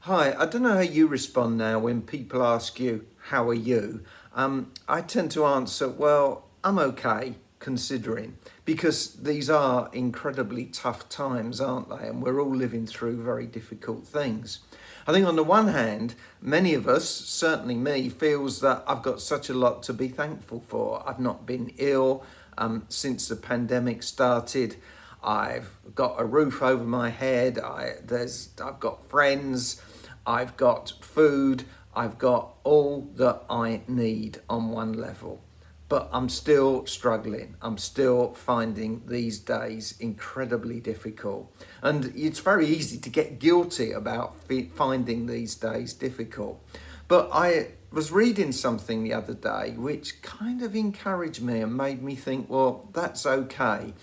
Hi, I don't know how you respond now when people ask you, how are you? I tend to answer, well, I'm okay, considering, because these are incredibly tough times, aren't they? And we're all living through very difficult things. I think on the one hand, many of us, certainly me, feels that I've got such a lot to be thankful for. I've not been ill since the pandemic started. I've got a roof over my head. I've got friends. I've got food. I've got all that I need on one level. But I'm still struggling. I'm still finding these days incredibly difficult. And it's very easy to get guilty about finding these days difficult. But I was reading something the other day which kind of encouraged me and made me think, well, that's okay.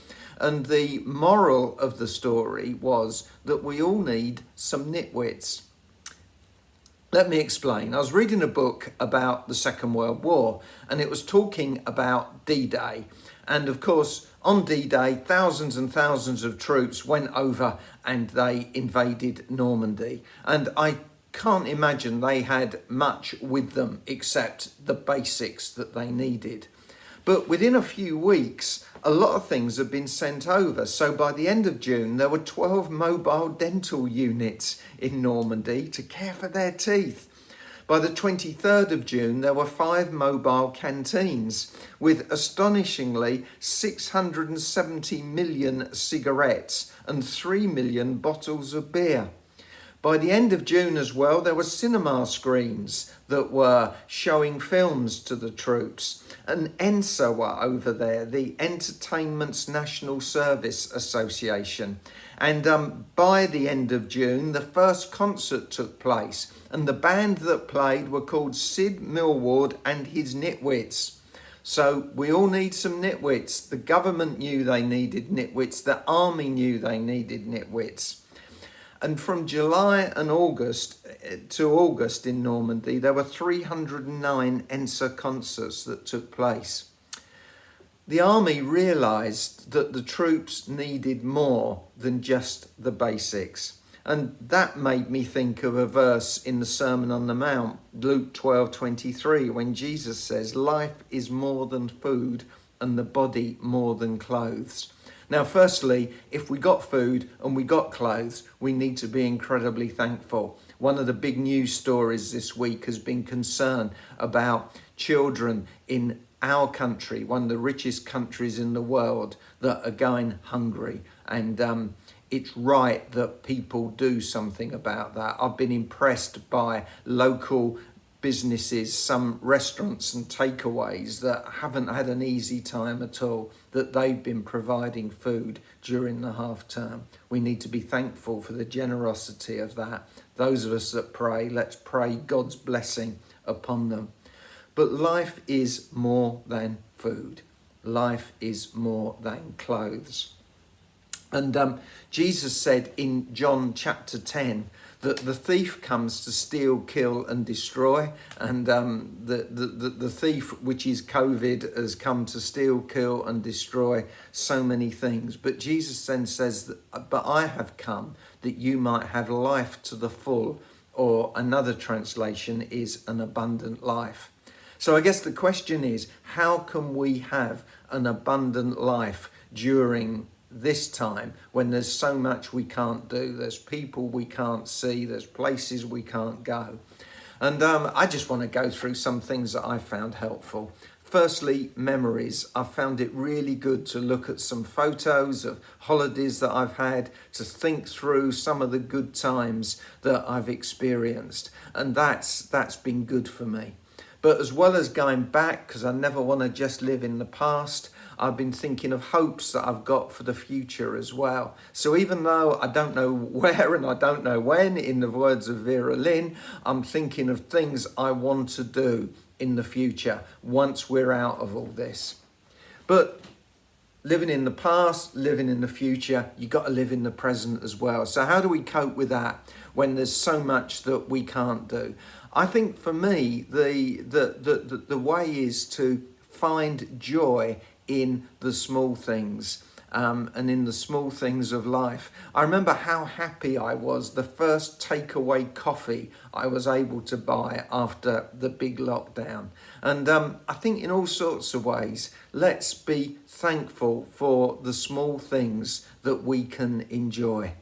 And the moral of the story was that we all need some nitwits. Let me explain. I was reading a book about the Second World War, and it was talking about D-Day. And of course, on D-Day, thousands and thousands of troops went over and they invaded Normandy. And I can't imagine they had much with them except the basics that they needed. But within a few weeks, a lot of things have been sent over. So by the end of June, there were 12 mobile dental units in Normandy to care for their teeth. By the 23rd of June, there were 5 mobile canteens with astonishingly 670 million cigarettes and 3 million bottles of beer. By the end of June as well, there were cinema screens that were showing films to the troops. And ENSA were over there, the Entertainment's National Service Association. And by the end of June, the first concert took place. And the band that played were called Sid Millward and his Nitwits. So we all need some nitwits. The government knew they needed nitwits. The army knew they needed nitwits. And from July and August to August in Normandy, there were 309 ENSA concerts that took place. The army realised that the troops needed more than just the basics. And that made me think of a verse in the Sermon on the Mount, Luke 12:23, when Jesus says, life is more than food and the body more than clothes. Now, firstly, if we got food and we got clothes, we need to be incredibly thankful. One of the big news stories this week has been concern about children in our country, one of the richest countries in the world, that are going hungry. And it's right that people do something about that. I've been impressed by local businesses, some restaurants and takeaways that haven't had an easy time at all, that they've been providing food during the half term. We need to be thankful for the generosity of that. Those of us that pray, let's pray God's blessing upon them. But life is more than food. Life is more than clothes. And Jesus said in John chapter 10 that the thief comes to steal, kill and destroy. And the thief, which is COVID, has come to steal, kill and destroy so many things. But Jesus then says, but I have come that you might have life to the full. Or another translation is an abundant life. So I guess the question is, how can we have an abundant life during this time when there's so much we can't do, there's people we can't see, there's places we can't go? And I just want to go through some things that I found helpful. Firstly, memories. I found it really good to look at some photos of holidays that I've had, to think through some of the good times that I've experienced. And that's been good for me. But as well as going back, because I never want to just live in the past, I've been thinking of hopes that I've got for the future as well. So even though I don't know where and I don't know when, in the words of Vera Lynn, I'm thinking of things I want to do in the future once we're out of all this. But living in the past, living in the future, you've got to live in the present as well. So how do we cope with that when there's so much that we can't do? I think for me, the way is to find joy in the small things. and in the small things of life. I remember how happy I was the first takeaway coffee I was able to buy after the big lockdown. And I think in all sorts of ways, let's be thankful for the small things that we can enjoy.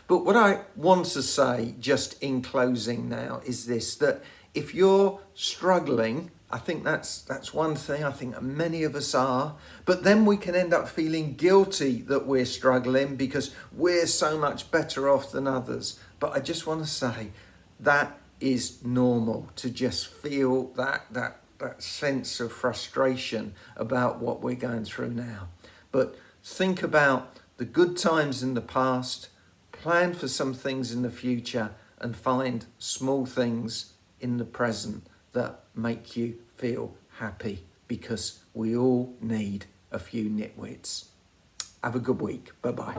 But what I want to say just in closing now is this, that if you're struggling, I think that's one thing. I think many of us are. But then we can end up feeling guilty that we're struggling because we're so much better off than others. But I just want to say that is normal, to just feel that sense of frustration about what we're going through now. But think about the good times in the past, plan for some things in the future, and find small things in the present that make you feel happy, because we all need a few nitwits. Have a good week. Bye-bye.